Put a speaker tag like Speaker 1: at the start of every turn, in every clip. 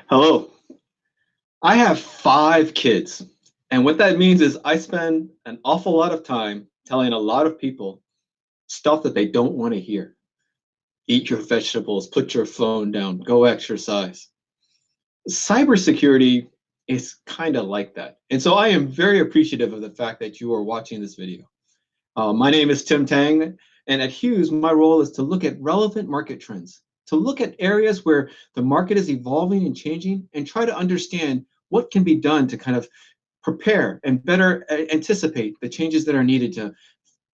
Speaker 1: Hello. I have 5 kids. And what that means is I spend an awful lot of time telling a lot of people stuff that they don't want to hear. Eat your vegetables, put your phone down, go exercise. Cybersecurity is kind of like that. And so I am very appreciative of the fact that you are watching this video. My name is Tang, and at Hughes, my role is to look at relevant market trends, to look at areas where the market is evolving and changing, and try to understand what can be done to kind of prepare and better anticipate the changes that are needed to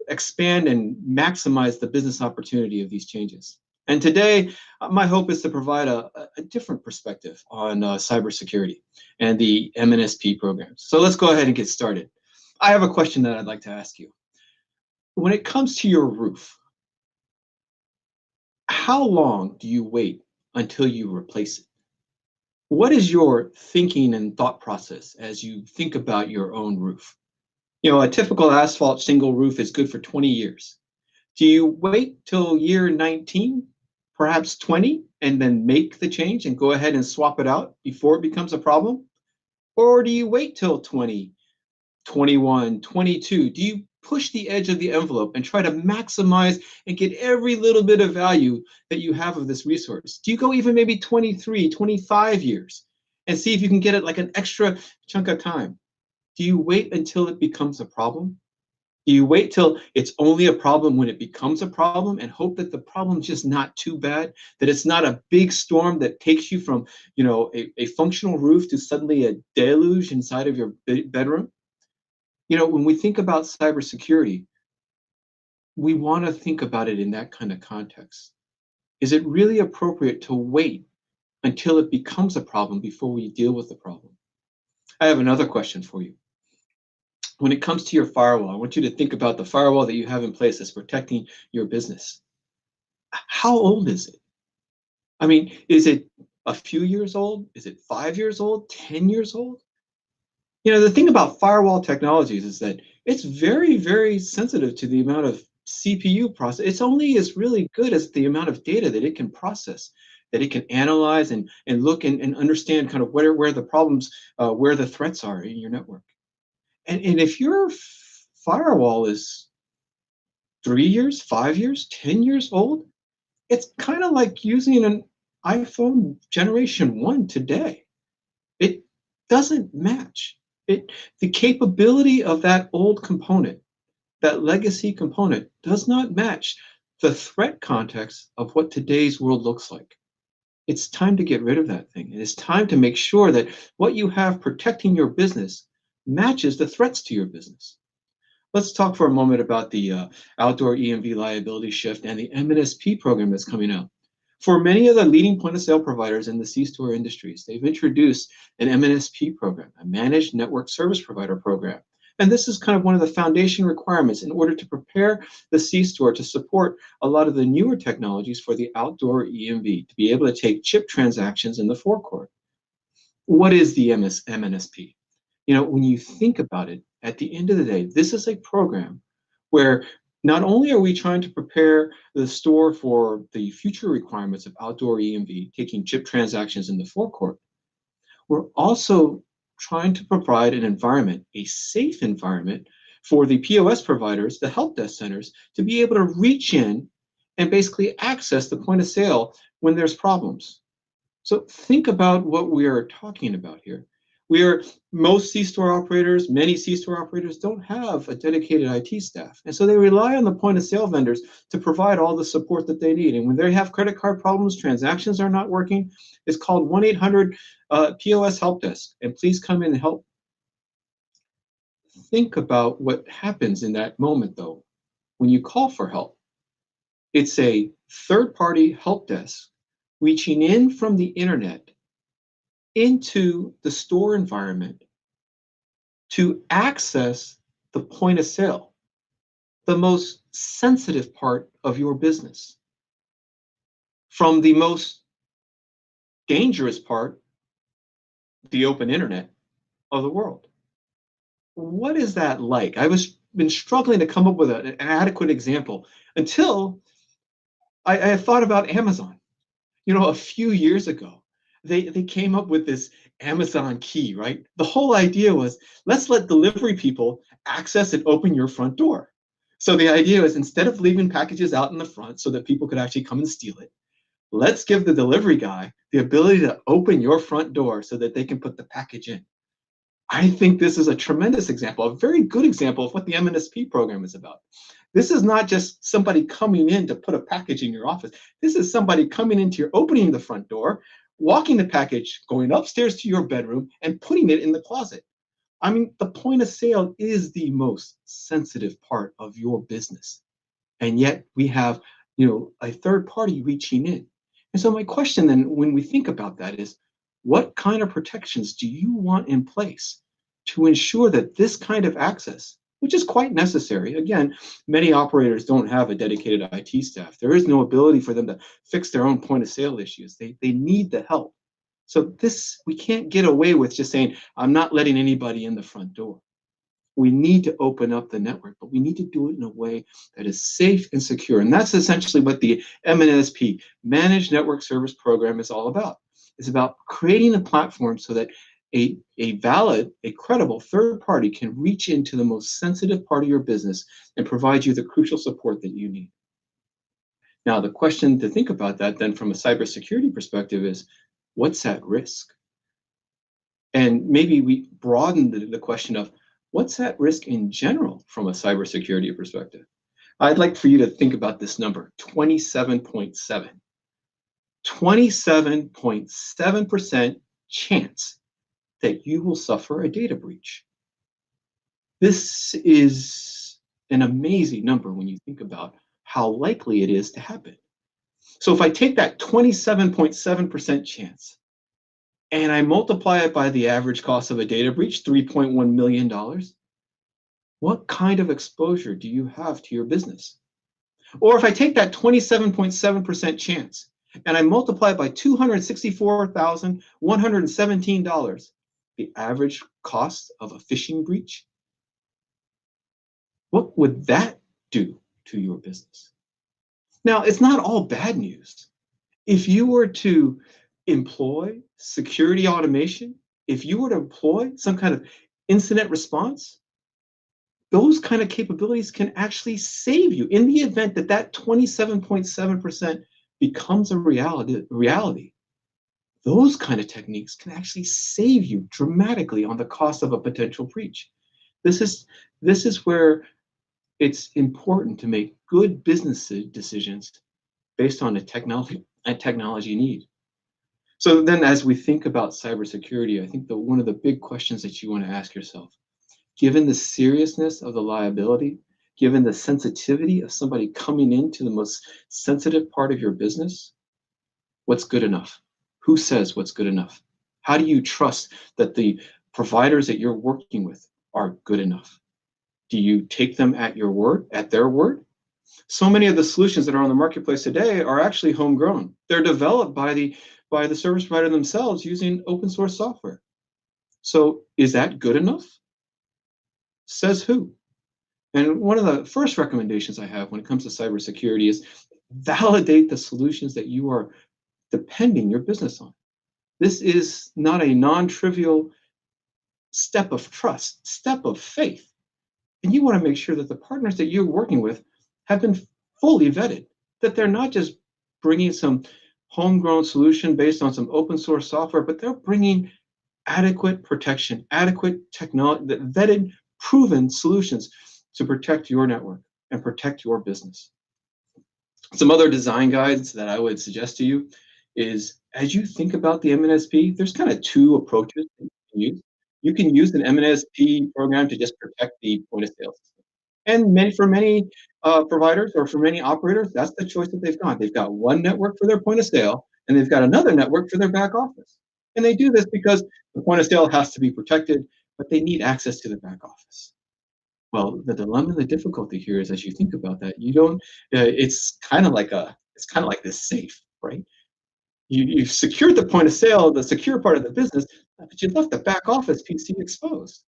Speaker 1: expand and maximize the business opportunity of these changes. And today, my hope is to provide a different perspective on cybersecurity and the MNSP programs. So let's go ahead and get started. I have a question that I'd like to ask you. When it comes to your roof, how long do you wait until you replace it? What is your thinking and thought process as you think about your own roof? A typical asphalt shingle roof is good for 20 years. Do you wait till year 19, perhaps 20, and then make the change and go ahead and swap it out before it becomes a problem? Or do you wait till 20, 21, 22? Do you push the edge of the envelope and try to maximize and get every little bit of value that you have of this resource? Do you go even maybe 23, 25 years and see if you can get it like an extra chunk of time? Do you wait until it becomes a problem? Do you wait till it's only a problem when it becomes a problem and hope that the problem's just not too bad, that it's not a big storm that takes you from, a functional roof to suddenly a deluge inside of your bedroom? When we think about cybersecurity, we want to think about it in that kind of context. Is it really appropriate to wait until it becomes a problem before we deal with the problem? I have another question for you. When it comes to your firewall, I want you to think about the firewall that you have in place that's protecting your business. How old is it? I mean, is it a few years old? Is it 5 years old, 10 years old? The thing about firewall technologies is that it's very, very sensitive to the amount of CPU process. It's only as really good as the amount of data that it can process, that it can analyze and look and understand kind of where the problems, where the threats are in your network. And if your firewall is 3 years, 5 years, 10 years old, it's kind of like using an iPhone generation 1 today. It doesn't match. The capability of that old component, that legacy component, does not match the threat context of what today's world looks like. It's time to get rid of that thing. It's time to make sure that what you have protecting your business matches the threats to your business. Let's talk for a moment about the outdoorEMV liability shift and the MNSP program that's coming out. For many of the leading point-of-sale providers in the C-store industries, they've introduced an MNSP program, a Managed Network Service Provider program. And this is kind of one of the foundation requirements in order to prepare the C-store to support a lot of the newer technologies for the outdoorEMV, to be able to take chip transactions in the forecourt. What is the MNSP? When you think about it, at the end of the day, this is a program where not only are we trying to prepare the store for the future requirements of outdoorEMV, taking chip transactions in the forecourt, we're also trying to provide an environment, a safe environment, for the POS providers, the help desk centers, to be able to reach in and basically access the point of sale when there's problems. So think about what we are talking about here. Most C-store operators, many C-store operators don't have a dedicated IT staff. And so they rely on the point of sale vendors to provide all the support that they need. And when they have credit card problems, transactions are not working, it's called 1-800 POS help desk, and please come in and help. Think about what happens in that moment, though, when you call for help. It's a third-party help desk reaching in from the internet into the store environment to access the point of sale, the most sensitive part of your business, from the most dangerous part, the open internet of the world. What is that like? Been struggling to come up with an adequate example until I thought about Amazon. A few years ago, They came up with this Amazon key, right? The whole idea was, let's let delivery people access and open your front door. So the idea is, instead of leaving packages out in the front so that people could actually come and steal it, let's give the delivery guy the ability to open your front door so that they can put the package in. I think this is a tremendous example, a very good example of what the MNSP program is about. This is not just somebody coming in to put a package in your office. This is somebody coming into your, opening the front door, walking the package, going upstairs to your bedroom, and putting it in the closet. I mean, the point of sale is the most sensitive part of your business. And yet we have, a third party reaching in. And so my question then, when we think about that, is what kind of protections do you want in place to ensure that this kind of access, which is quite necessary? Again, many operators don't have a dedicated IT staff. There is no ability for them to fix their own point of sale issues. They need the help. So this, we can't get away with just saying, I'm not letting anybody in the front door. We need to open up the network, but we need to do it in a way that is safe and secure. And that's essentially what the MNSP, Managed Network Service Program, is all about. It's about creating a platform so that a valid, a credible third party can reach into the most sensitive part of your business and provide you the crucial support that you need. Now, the question to think about that then from a cybersecurity perspective is, what's at risk? And maybe we broaden the question of, what's at risk in general from a cybersecurity perspective? I'd like for you to think about this number, 27.7. 27.7% chance that you will suffer a data breach. This is an amazing number when you think about how likely it is to happen. So if I take that 27.7% chance and I multiply it by the average cost of a data breach, $3.1 million, what kind of exposure do you have to your business? Or if I take that 27.7% chance and I multiply it by $264,117, the average cost of a phishing breach, what would that do to your business? Now, it's not all bad news. If you were to employ security automation, if you were to employ some kind of incident response, those kind of capabilities can actually save you in the event that that 27.7% becomes a reality. Those kind of techniques can actually save you dramatically on the cost of a potential breach. This is where it's important to make good business decisions based on a technology need. So then, as we think about cybersecurity, I think one of the big questions that you want to ask yourself, given the seriousness of the liability, given the sensitivity of somebody coming into the most sensitive part of your business, what's good enough? Who says what's good enough? How do you trust that the providers that you're working with are good enough? Do you take them at your word, at their word? So many of the solutions that are on the marketplace today are actually homegrown. They're developed by the service provider themselves using open source software. So is that good enough? Says who? And one of the first recommendations I have when it comes to cybersecurity is validate the solutions that you are depending your business on. This is not a non-trivial step of trust, step of faith. And you want to make sure that the partners that you're working with have been fully vetted, that they're not just bringing some homegrown solution based on some open source software, but they're bringing adequate protection, adequate technology, vetted, proven solutions to protect your network and protect your business. Some other design guides that I would suggest to you is, as you think about the MNSP, there's kind of two approaches that you can use. You can use an MNSP program to just protect the point of sale system. And for many providers or for many operators, that's the choice that they've got. They've got one network for their point of sale, and they've got another network for their back office. And they do this because the point of sale has to be protected, but they need access to the back office. Well, the dilemma, the difficulty here is, as you think about that, you don't. It's kind of like this safe, right? You've secured the point of sale, the secure part of the business, but you left the back office PC exposed.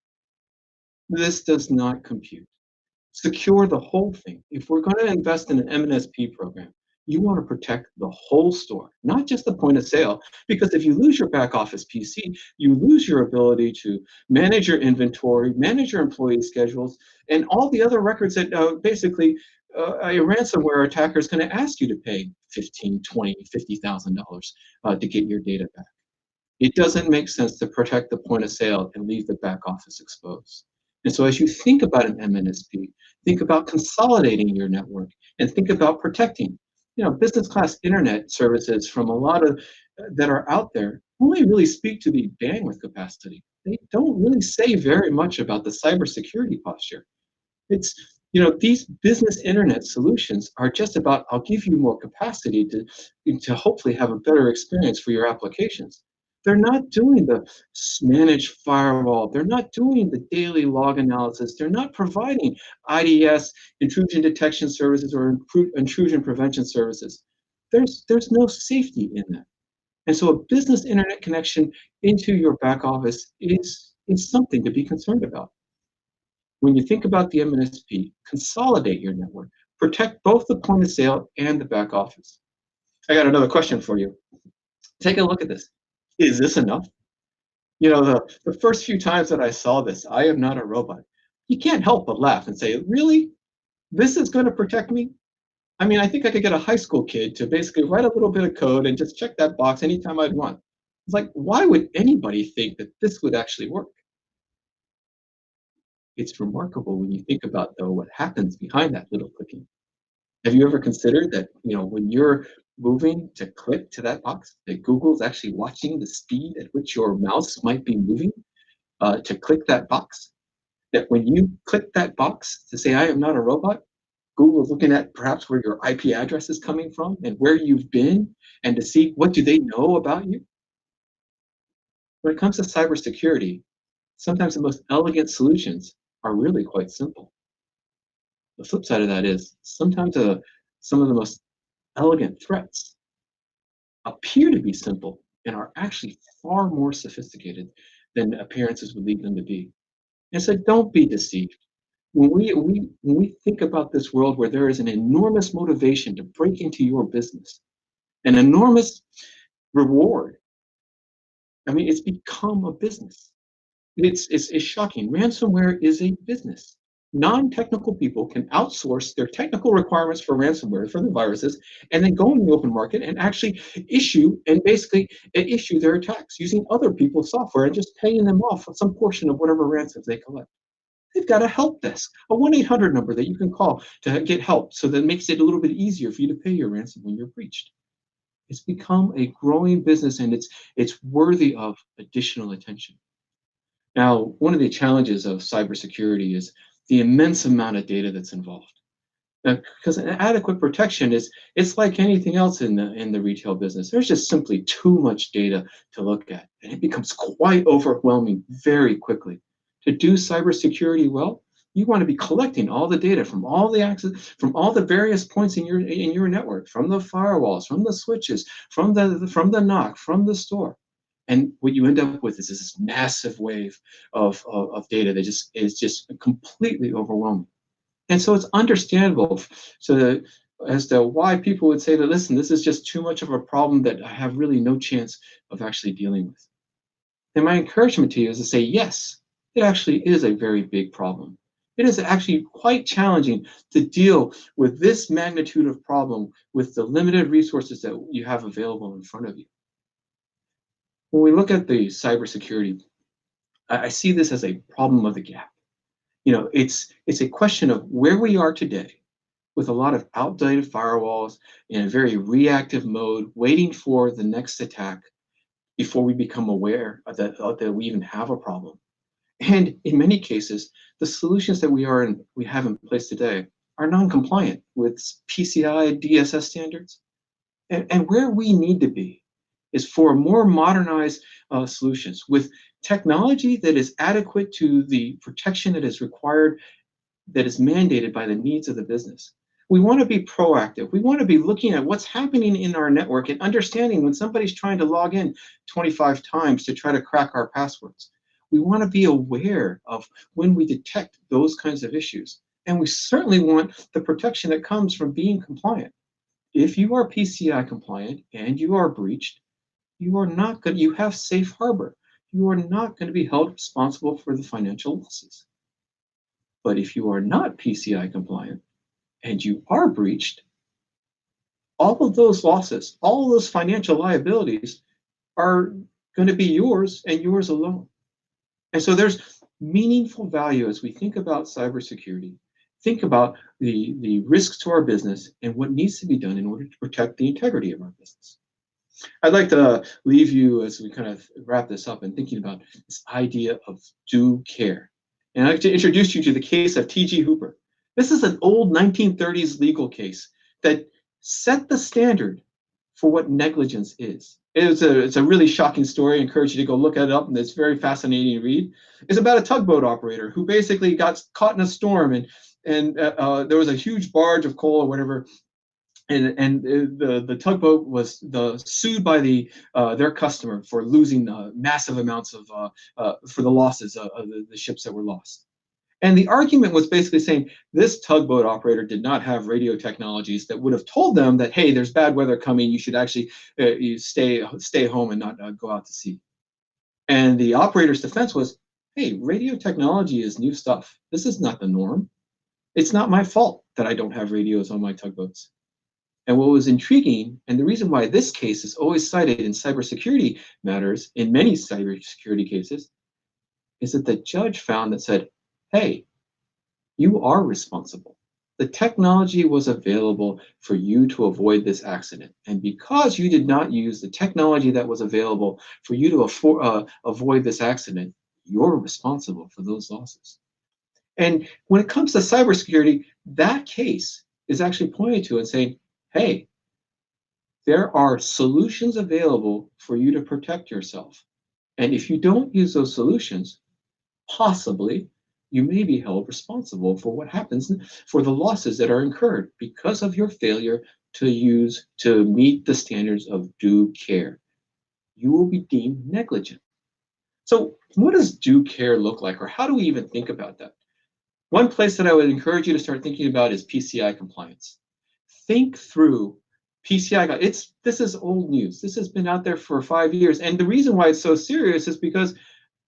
Speaker 1: This does not compute. Secure the whole thing. If we're going to invest in an MNSP program, You want to protect the whole store, not just the point of sale, because if you lose your back office PC, you lose your ability to manage your inventory, manage your employee schedules, and all the other records that basically a ransomware attacker is going to ask you to pay 15, 20, $50,000 to get your data back. It doesn't make sense to protect the point of sale and leave the back office exposed. And so as you think about an MNSP, think about consolidating your network and think about protecting. Business class internet services from a lot of that are out there only really speak to the bandwidth capacity. They don't really say very much about the cybersecurity posture. It's, these business internet solutions are just about, I'll give you more capacity to hopefully have a better experience for your applications. They're not doing the managed firewall. They're not doing the daily log analysis. They're not providing IDS, intrusion detection services, or intrusion prevention services. There's no safety in that. And so a business internet connection into your back office is something to be concerned about. When you think about the MNSP, consolidate your network. Protect both the point of sale and the back office. I got another question for you. Take a look at this. Is this enough? The first few times that I saw this, I am not a robot. You can't help but laugh and say, really? This is going to protect me? I mean, I think I could get a high school kid to basically write a little bit of code and just check that box anytime I'd want. It's like, why would anybody think that this would actually work? It's remarkable when you think about, though, what happens behind that little clicking. Have you ever considered that, when you're moving to click to that box, that Google's actually watching the speed at which your mouse might be moving to click that box? That when you click that box to say, I am not a robot, Google's looking at perhaps where your IP address is coming from and where you've been and to see what do they know about you? When it comes to cybersecurity, sometimes the most elegant solutions are really quite simple. The flip side of that is sometimes some of the most elegant threats appear to be simple and are actually far more sophisticated than appearances would lead them to be. And so don't be deceived. When we think about this world where there is an enormous motivation to break into your business, an enormous reward, I mean, it's become a business. It's shocking. Ransomware is a business. Non-technical people can outsource their technical requirements for ransomware, for the viruses, and then go in the open market and actually issue their attacks using other people's software and just paying them off some portion of whatever ransoms they collect. They've got a help desk, a 1-800 number that you can call to get help, so that it makes it a little bit easier for you to pay your ransom when you're breached. It's become a growing business, and it's worthy of additional attention. Now, one of the challenges of cybersecurity is the immense amount of data that's involved. Because an adequate protection it's like anything else in the retail business. There's just simply too much data to look at, and it becomes quite overwhelming very quickly. To do cybersecurity well, you want to be collecting all the data from all the access, from all the various points in your network, from the firewalls, from the switches, from the NOC, from the store. And what you end up with is this massive wave of data that is just completely overwhelming. And so it's understandable as to why people would say that, listen, this is just too much of a problem that I have really no chance of actually dealing with. And my encouragement to you is to say, yes, it actually is a very big problem. It is actually quite challenging to deal with this magnitude of problem with the limited resources that you have available in front of you. When we look at the cybersecurity, I see this as a problem of the gap. It's a question of where we are today with a lot of outdated firewalls in a very reactive mode, waiting for the next attack before we become aware that we even have a problem. And in many cases, the solutions that we have in place today are non-compliant with PCI DSS standards. And where we need to be is for more modernized solutions with technology that is adequate to the protection that is required, that is mandated by the needs of the business. We want to be proactive. We want to be looking at what's happening in our network and understanding when somebody's trying to log in 25 times to try to crack our passwords. We want to be aware of when we detect those kinds of issues. And we certainly want the protection that comes from being compliant. if you are PCI compliant and you are breached, you are not going. You have safe harbor. You are not going to be held responsible for the financial losses. But if you are not PCI compliant and you are breached, all of those losses, all of those financial liabilities are going to be yours and yours alone. And so there's meaningful value as we think about cybersecurity, think about the risks to our business and what needs to be done in order to protect the integrity of our business. I'd like to leave you as we kind of wrap this up and thinking about this idea of due care. And I'd like to introduce you to the case of T.G. Hooper. This is an old 1930s legal case that set the standard for what negligence is. It's a really shocking story. I encourage you to go look it up, and it's very fascinating to read. It's about a tugboat operator who basically got caught in a storm, and there was a huge barge of coal or whatever, and the tugboat was sued by their customer for losing massive amounts of for the losses of the ships that were lost. And the argument was basically saying this tugboat operator did not have radio technologies that would have told them that, hey, there's bad weather coming, you should actually you stay home and not go out to sea. And the operator's defense was, hey, radio technology is new stuff. This is not the norm. It's not my fault that I don't have radios on my tugboats. And what was intriguing, and the reason why this case is always cited in cybersecurity matters, in many cybersecurity cases, is that the judge found that said, hey, you are responsible. The technology was available for you to avoid this accident. And because you did not use the technology that was available for you to avoid this accident, you're responsible for those losses. And when it comes to cybersecurity, that case is actually pointed to and saying, hey, there are solutions available for you to protect yourself. And if you don't use those solutions, possibly you may be held responsible for what happens, for the losses that are incurred because of your failure to meet the standards of due care. You will be deemed negligent. So what does due care look like, or how do we even think about that? One place that I would encourage you to start thinking about is PCI compliance. Think through PCI. This is old news. This has been out there for 5 years. And the reason why it's so serious is because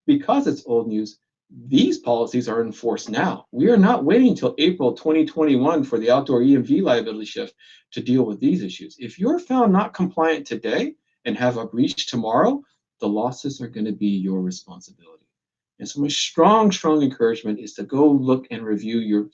Speaker 1: it's old news, these policies are enforced now. We are not waiting until April 2021 for the outdoorEMV liability shift to deal with these issues. If you're found not compliant today and have a breach tomorrow, the losses are going to be your responsibility. And so my strong encouragement is to go look and review your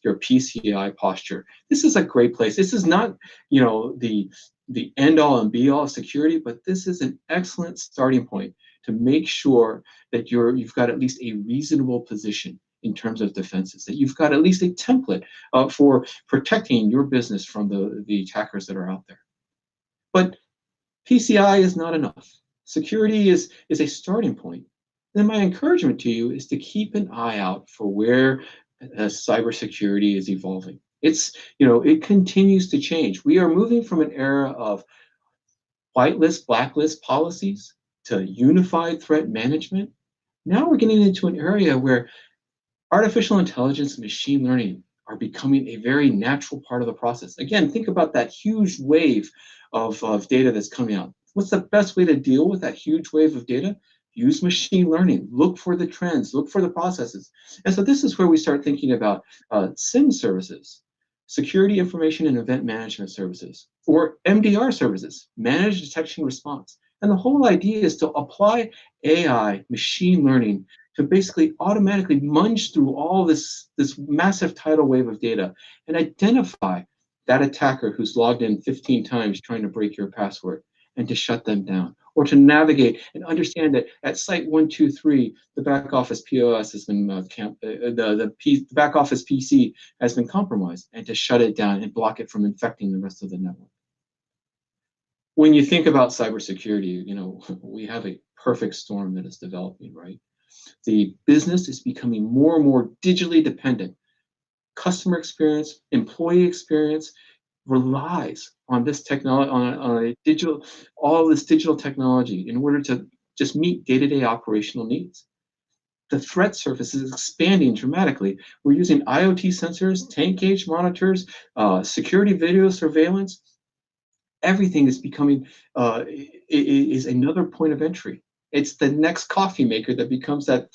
Speaker 1: PCI posture. This is a great place. This is not, the end all and be all of security, but this is an excellent starting point to make sure that you've got at least a reasonable position in terms of defenses, that you've got at least a template for protecting your business from the attackers that are out there. But PCI is not enough. Security is a starting point. Then my encouragement to you is to keep an eye out for where cybersecurity is evolving. It continues to change. We are moving from an era of whitelist, blacklist policies to unified threat management. Now we're getting into an area where artificial intelligence and machine learning are becoming a very natural part of the process. Again, think about that huge wave of data that's coming out. What's the best way to deal with that huge wave of data? Use machine learning, look for the trends, look for the processes. And so this is where we start thinking about SIM services, security information and event management services, or MDR services, managed detection response. And the whole idea is to apply AI, machine learning, to basically automatically munge through all this massive tidal wave of data and identify that attacker who's logged in 15 times trying to break your password, and to shut them down, or to navigate and understand that at site 123, the back office POS has been the back office PC has been compromised, and to shut it down and block it from infecting the rest of the network. When you think about cybersecurity, we have a perfect storm that is developing, right? The business is becoming more and more digitally dependent. Customer experience, employee experience relies on this technology, all this digital technology in order to just meet day-to-day operational needs. The threat surface is expanding dramatically. We're using IoT sensors, tank gauge monitors, security video surveillance. everything is becoming is another point of entry. It's the next coffee maker that becomes that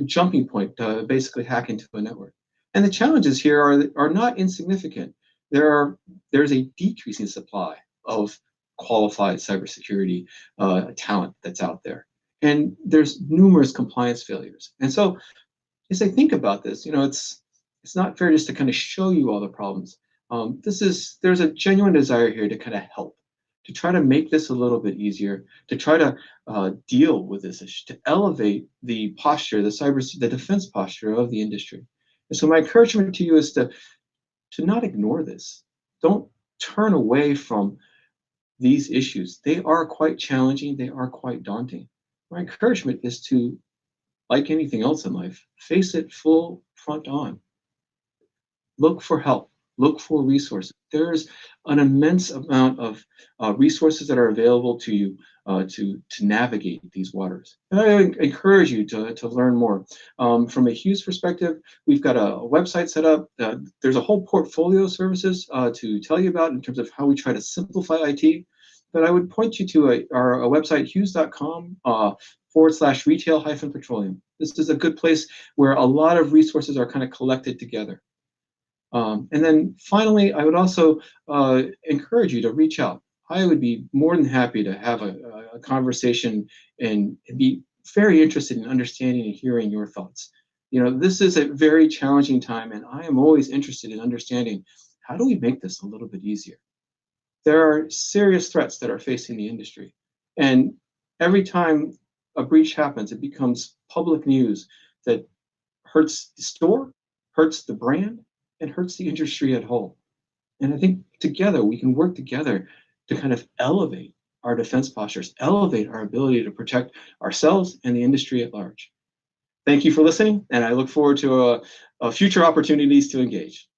Speaker 1: jumping point to basically hack into a network. And the challenges here are not insignificant. There's a decreasing supply of qualified cybersecurity talent that's out there, and there's numerous compliance failures. And so, as I think about this, it's not fair just to kind of show you all the problems. There's a genuine desire here to kind of help, to try to make this a little bit easier, to try to deal with this issue, to elevate the posture, the defense posture of the industry. And so my encouragement to you is to not ignore this. Don't turn away from these issues. They are quite challenging. They are quite daunting. My encouragement is to, like anything else in life, face it full front on. Look for help. Look for resources. There's an immense amount of resources that are available to you to navigate these waters. And I encourage you to learn more. From a Hughes perspective, we've got a website set up. There's a whole portfolio of services to tell you about in terms of how we try to simplify IT. But I would point you to our website, hughes.com /retail-petroleum. This is a good place where a lot of resources are kind of collected together. And then finally, I would also encourage you to reach out. I would be more than happy to have a conversation and be very interested in understanding and hearing your thoughts. This is a very challenging time, and I am always interested in understanding, how do we make this a little bit easier? There are serious threats that are facing the industry, and every time a breach happens, it becomes public news that hurts the store, hurts the brand, and hurts the industry at whole. And I think together we can work together to kind of elevate our defense postures, elevate our ability to protect ourselves and the industry at large. Thank you for listening, and I look forward to future opportunities to engage.